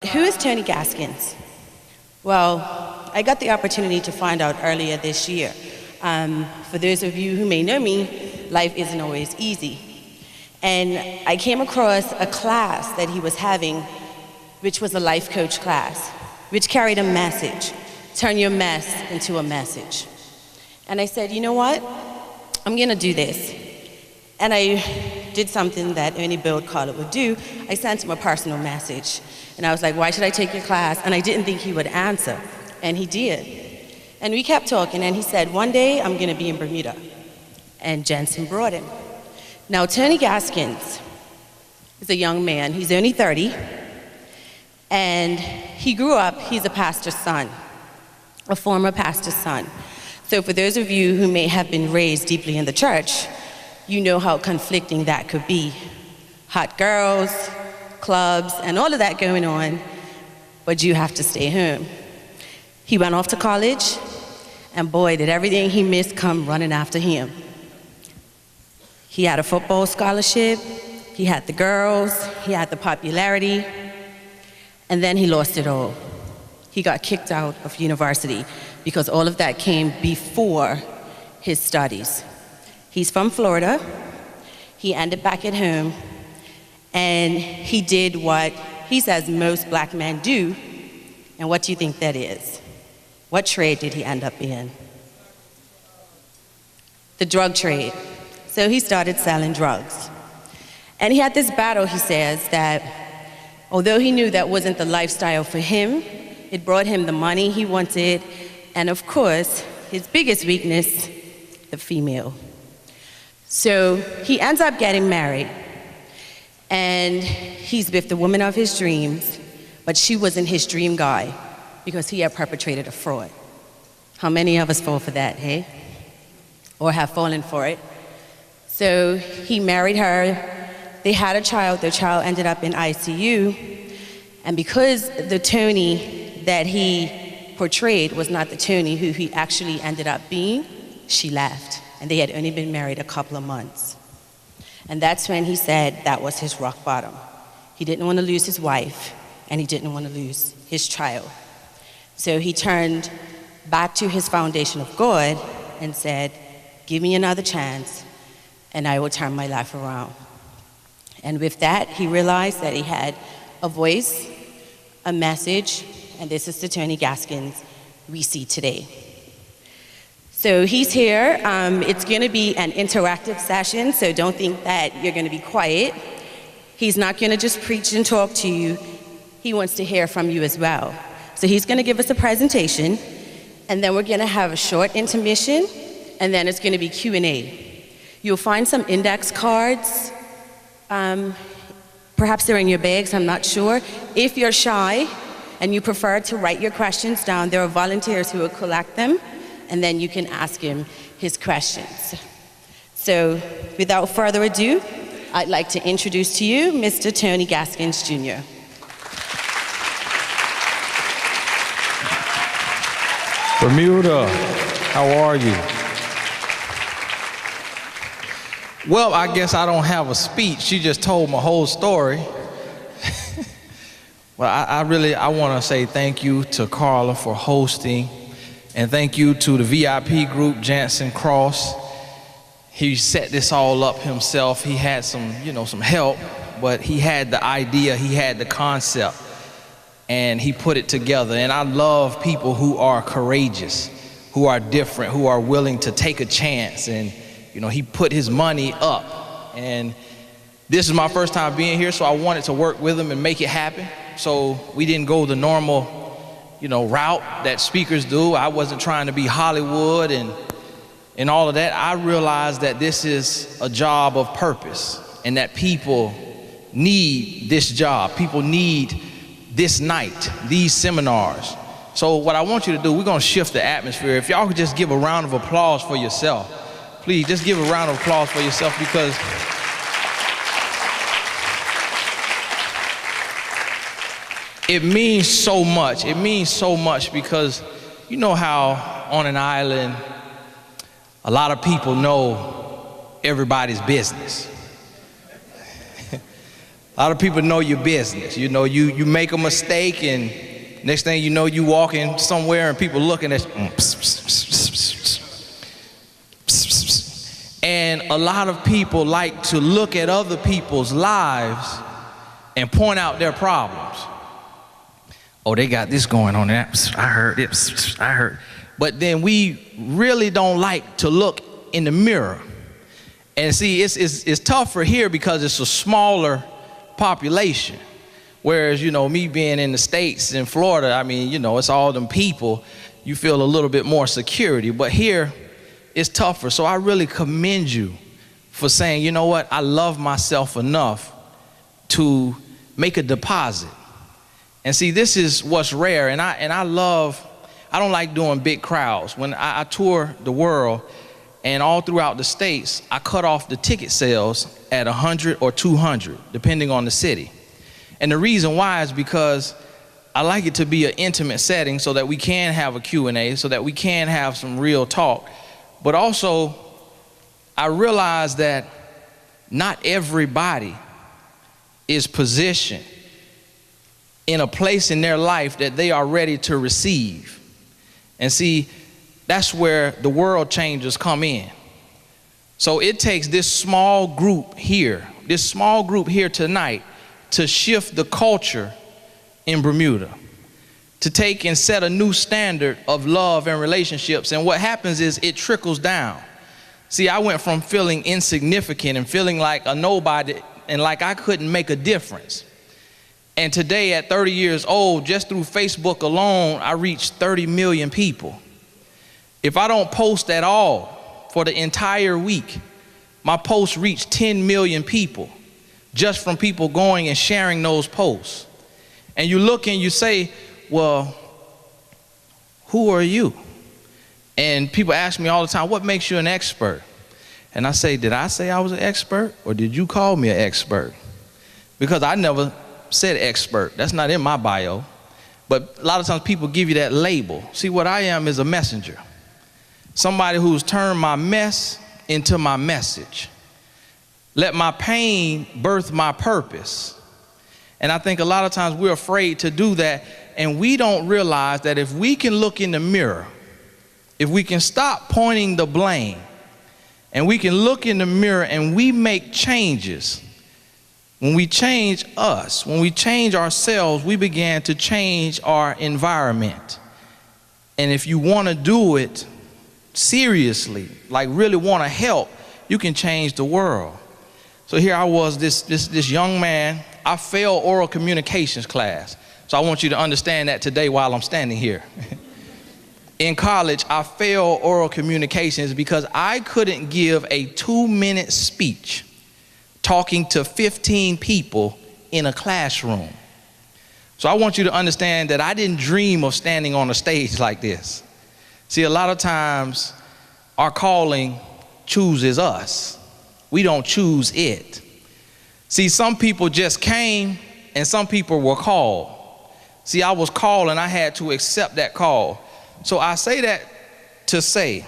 Who is Tony Gaskins? Well, I got the opportunity to find out earlier this year. For those of you who may know me, life isn't always easy. And I came across a class that he was having, which was a life coach class, which carried a message: turn your mess into a message. And I said, you know what? I'm gonna do this. And I did something that any build caller would do. I sent him a personal message. And I was like, why should I take your class? And I didn't think he would answer. And he did. And we kept talking, and he said, one day I'm gonna be in Bermuda. And Jensen brought him. Now, Tony Gaskins is a young man. He's only 30. And he grew up, he's a pastor's son, a former pastor's son. So for those of you who may have been raised deeply in the church, you know how conflicting that could be. Hot girls, clubs, and all of that going on, but you have to stay home. He went off to college, and boy, did everything he missed come running after him. He had a football scholarship, he had the girls, he had the popularity, and then he lost it all. He got kicked out of university because all of that came before his studies. He's from Florida. He ended back at home, and he did what he says most black men do. And what do you think that is? What trade did he end up in? The drug trade. So he started selling drugs. And he had this battle, he says, that although he knew that wasn't the lifestyle for him, it brought him the money he wanted, and of course, his biggest weakness, the female. So he ends up getting married, and he's with the woman of his dreams, but she wasn't his dream guy because he had perpetrated a fraud. How many of us fall for that, hey? Or have fallen for it? So he married her, they had a child, their child ended up in ICU, and because the Tony that he portrayed was not the Tony who he actually ended up being, she left. And they had only been married a couple of months. And that's when he said that was his rock bottom. He didn't want to lose his wife, and he didn't want to lose his child. So he turned back to his foundation of God and said, give me another chance, and I will turn my life around. And with that, he realized that he had a voice, a message, and this is the Tony Gaskins we see today. So he's here. It's going to be an interactive session, so don't think that you're going to be quiet. He's not going to just preach and talk to you. He wants to hear from you as well. So he's going to give us a presentation, and then we're going to have a short intermission, and then it's going to be Q&A. You'll find some index cards. Perhaps they're in your bags, I'm not sure. If you're shy and you prefer to write your questions down, there are volunteers who will collect them, and then you can ask him his questions. So without further ado, I'd like to introduce to you Mr. Tony Gaskins, Jr. Bermuda, how are you? Well, I guess I don't have a speech. She just told my whole story. Well, I want to say thank you to Carla for hosting. And thank you to the VIP group, Jansen Cross. He set this all up himself. He had some help, but he had the idea, he had the concept, and he put it together. And I love people who are courageous, who are different, who are willing to take a chance. And he put his money up. And this is my first time being here, so I wanted to work with him and make it happen. So we didn't go the normal route that speakers do. I wasn't trying to be Hollywood and all of that. I realized that this is a job of purpose and that people need this job. People need this night, these seminars. So what I want you to do, we're gonna shift the atmosphere. If y'all could just give a round of applause for yourself. Please, just give a round of applause for yourself, because it means so much. It means so much because you know how on an island, a lot of people know everybody's business. A lot of people know your business. You know, you make a mistake, and next thing you know, you walking somewhere and people looking at you. And a lot of people like to look at other people's lives and point out their problems. Oh, they got this going on. I heard it. I heard. But then we really don't like to look in the mirror. And see, it's tougher here because it's a smaller population. Whereas, you know, me being in the States, in Florida, I mean, you know, it's all them people. You feel a little bit more security. But here, it's tougher. So I really commend you for saying, you know what, I love myself enough to make a deposit. And see, this is what's rare. And I don't like doing big crowds. When I tour the world, and all throughout the States, I cut off the ticket sales at 100 or 200, depending on the city. And the reason why is because I like it to be an intimate setting so that we can have a Q&A, so that we can have some real talk. But also, I realize that not everybody is positioned in a place in their life that they are ready to receive. And see, that's where the world changers come in. So it takes this small group here tonight to shift the culture in Bermuda, to take and set a new standard of love and relationships. And what happens is it trickles down. See, I went from feeling insignificant and feeling like a nobody and like I couldn't make a difference. And today at 30 years old, just through Facebook alone, I reached 30 million people. If I don't post at all for the entire week, my posts reach 10 million people just from people going and sharing those posts. And you look and you say, well, who are you? And people ask me all the time, what makes you an expert? And I say, did I say I was an expert, or did you call me an expert? Because I never said expert. That's not in my bio. But a lot of times people give you that label. See, what I am is a messenger. Somebody who's turned my mess into my message. Let my pain birth my purpose. And I think a lot of times we're afraid to do that, and we don't realize that if we can look in the mirror, if we can stop pointing the blame, and we can look in the mirror and we make changes, when we change us, when we change ourselves, we begin to change our environment. And if you want to do it seriously, like really want to help, you can change the world. So here I was, this young man. I failed oral communications class. So I want you to understand that today while I'm standing here. In college, I failed oral communications because I couldn't give a 2-minute speech talking to 15 people in a classroom. So I want you to understand that I didn't dream of standing on a stage like this. See, a lot of times our calling chooses us. We don't choose it. See, some people just came and some people were called. See, I was called and I had to accept that call. So I say that to say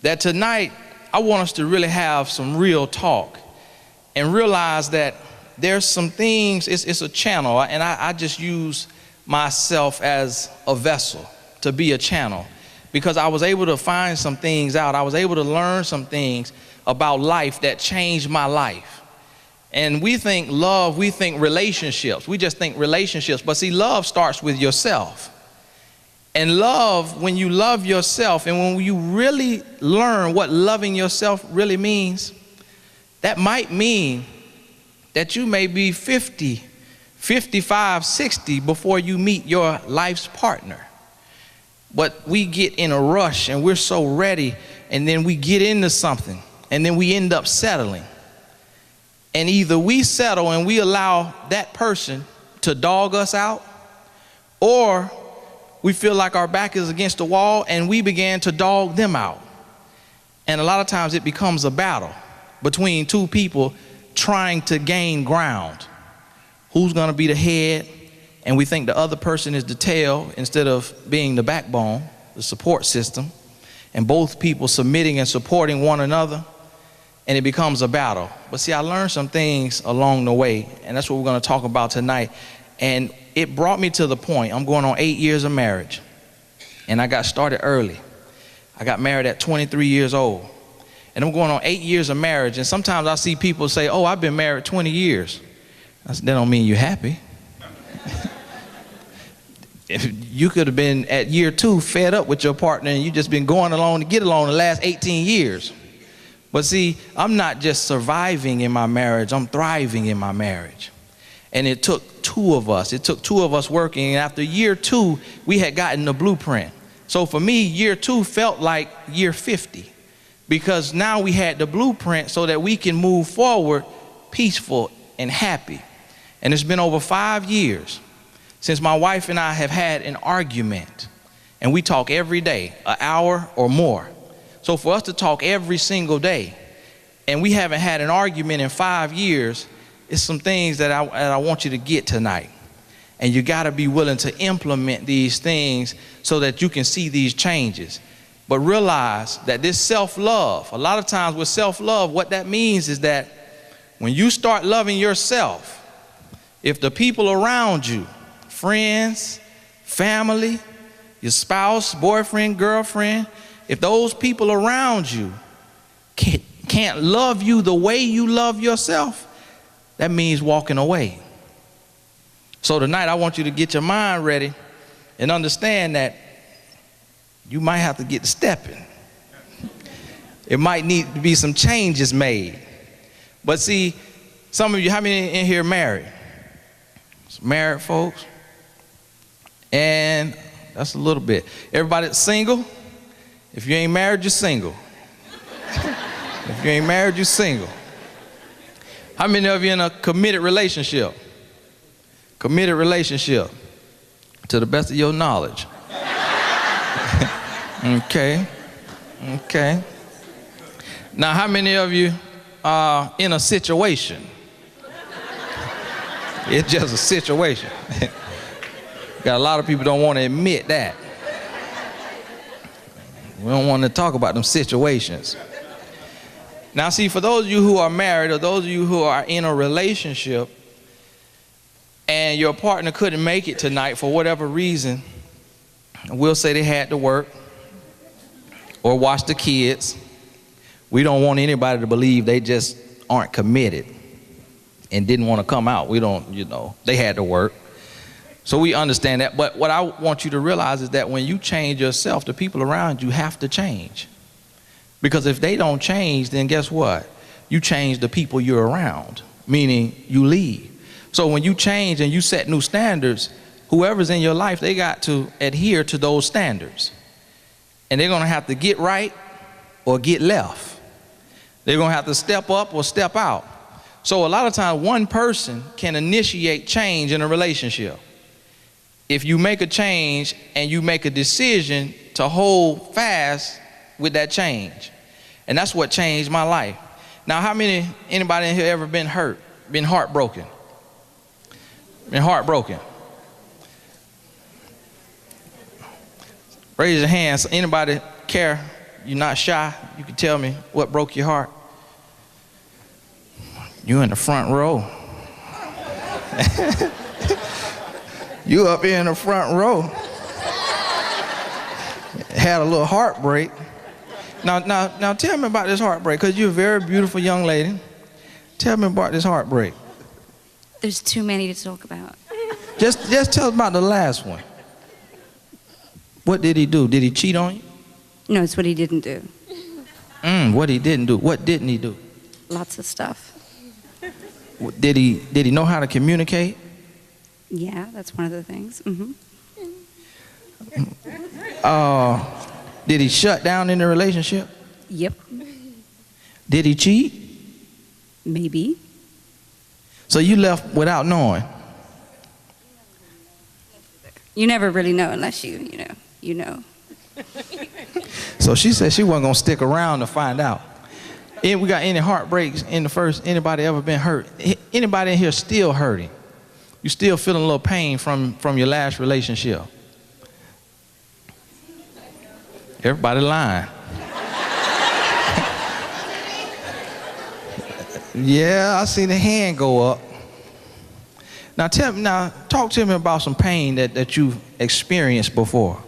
that tonight I want us to really have some real talk and realize that there's some things, it's a channel, and I just use myself as a vessel to be a channel, because I was able to find some things out. I was able to learn some things about life that changed my life. And we think love, we think relationships. We just think relationships. But see, love starts with yourself. And love, when you love yourself and when you really learn what loving yourself really means, that might mean that you may be 50, 55, 60 before you meet your life's partner. But we get in a rush and we're so ready, and then we get into something and then we end up settling. And either we settle and we allow that person to dog us out, or we feel like our back is against the wall and we began to dog them out. And a lot of times it becomes a battle between two people trying to gain ground. Who's gonna be the head? And we think the other person is the tail instead of being the backbone, the support system, and both people submitting and supporting one another. and it becomes a battle. But see, I learned some things along the way, and that's what we're going to talk about tonight. And it brought me to the point. I'm going on 8 years of marriage, and I got started early. I got married at 23 years old, and I'm going on 8 years of marriage. And sometimes I see people say, oh, I've been married 20 years. I said, that don't mean you're happy. If you could have been at year 2 fed up with your partner, and you just been going along to get along the last 18 years. But see, I'm not just surviving in my marriage, I'm thriving in my marriage. And it took 2 of us. It took 2 of us working. And after year 2, we had gotten the blueprint. So for me, year 2 felt like year 50, because now we had the blueprint so that we can move forward peaceful and happy. And it's been over 5 years since my wife and I have had an argument, and we talk every day, an hour or more. So for us to talk every single day, and we haven't had an argument in 5 years, it's some things that I want you to get tonight. And you got to be willing to implement these things so that you can see these changes. But realize that this self-love, a lot of times with self-love, what that means is that when you start loving yourself, if the people around you, friends, family, your spouse, boyfriend, girlfriend, if those people around you can't love you the way you love yourself, that means walking away. So tonight I want you to get your mind ready and understand that you might have to get to stepping. It might need to be some changes made. But see, some of you, how many in here married? Some married folks? And that's a little bit. Everybody that's single? If you ain't married, you're single. If you ain't married, you're single. How many of you in a committed relationship? Committed relationship, to the best of your knowledge. Okay. Now, how many of you are in a situation? It's just a situation. Got a lot of people don't want to admit that. We don't want to talk about them situations. Now, see, for those of you who are married, or those of you who are in a relationship, and your partner couldn't make it tonight for whatever reason, we'll say they had to work or watch the kids. We don't want anybody to believe they just aren't committed and didn't want to come out. We don't, they had to work. So we understand that. But what I want you to realize is that when you change yourself, the people around you have to change. Because if they don't change, then guess what? You change the people you're around, meaning you leave. So when you change and you set new standards, whoever's in your life, they got to adhere to those standards. And they're going to have to get right or get left. They're going to have to step up or step out. So a lot of times one person can initiate change in a relationship. If you make a change and you make a decision to hold fast with that change. And that's what changed my life. Now, anybody in here ever been hurt, been heartbroken? Been heartbroken? Raise your hands. Anybody care? You're not shy. You can tell me what broke your heart. You in the front row. You up here in the front row. Had a little heartbreak. Now tell me about this heartbreak, because you're a very beautiful young lady. Tell me about this heartbreak. There's too many to talk about. Just tell us about the last one. What did he do? Did he cheat on you? No, it's what he didn't do. What he didn't do. What didn't he do? Lots of stuff. Did he know how to communicate? Yeah, that's one of the things. Did he shut down in the relationship? Yep. Did he cheat? Maybe. So you left without knowing? You never really know unless you know. So she said she wasn't going to stick around to find out. And we got any heartbreaks in the first, anybody ever been hurt? Anybody in here still hurting? You still feeling a little pain from your last relationship? Everybody lying. Yeah, I see the hand go up. Now talk to me about some pain that you've experienced before.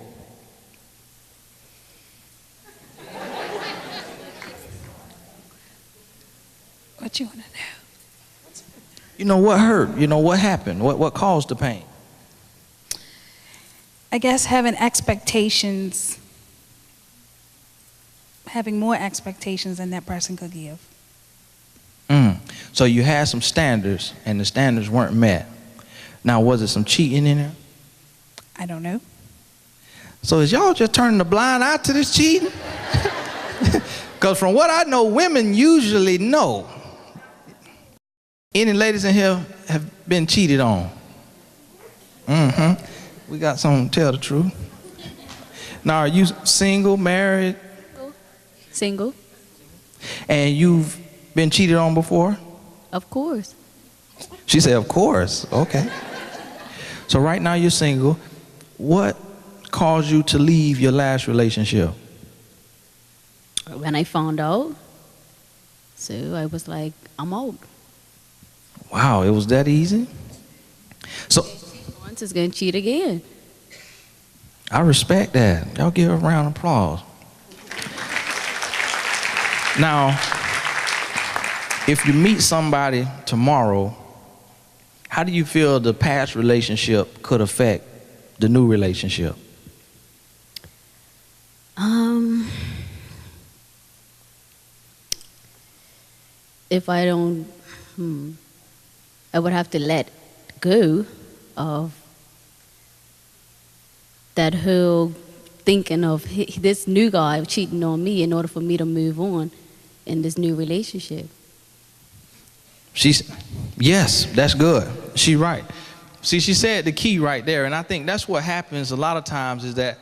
What you want to know? You know what hurt? You know what happened? What caused the pain? I guess having expectations, having more expectations than that person could give. So you had some standards, and the standards weren't met. Now, was it some cheating in there? I don't know. So is y'all just turning the blind eye to this cheating? Because from what I know, women usually know. Any ladies in here have been cheated on? We got something to tell the truth. Now, are you single, married? Single, And you've been cheated on before? of course. She said, of course. Okay. So right now you're single. What caused you to leave your last relationship? When I found out, so I was like, I'm out. Wow, it was that easy? So Once is gonna cheat again. I respect that. Y'all give a round of applause. Now, if you meet somebody tomorrow, how do you feel the past relationship could affect the new relationship? If I don't, I would have to let go of that whole thinking of this new guy cheating on me in order for me to move on in this new relationship. Yes, that's good. She's right. See, she said the key right there, and I think that's what happens a lot of times is that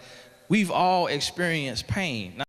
we've all experienced pain.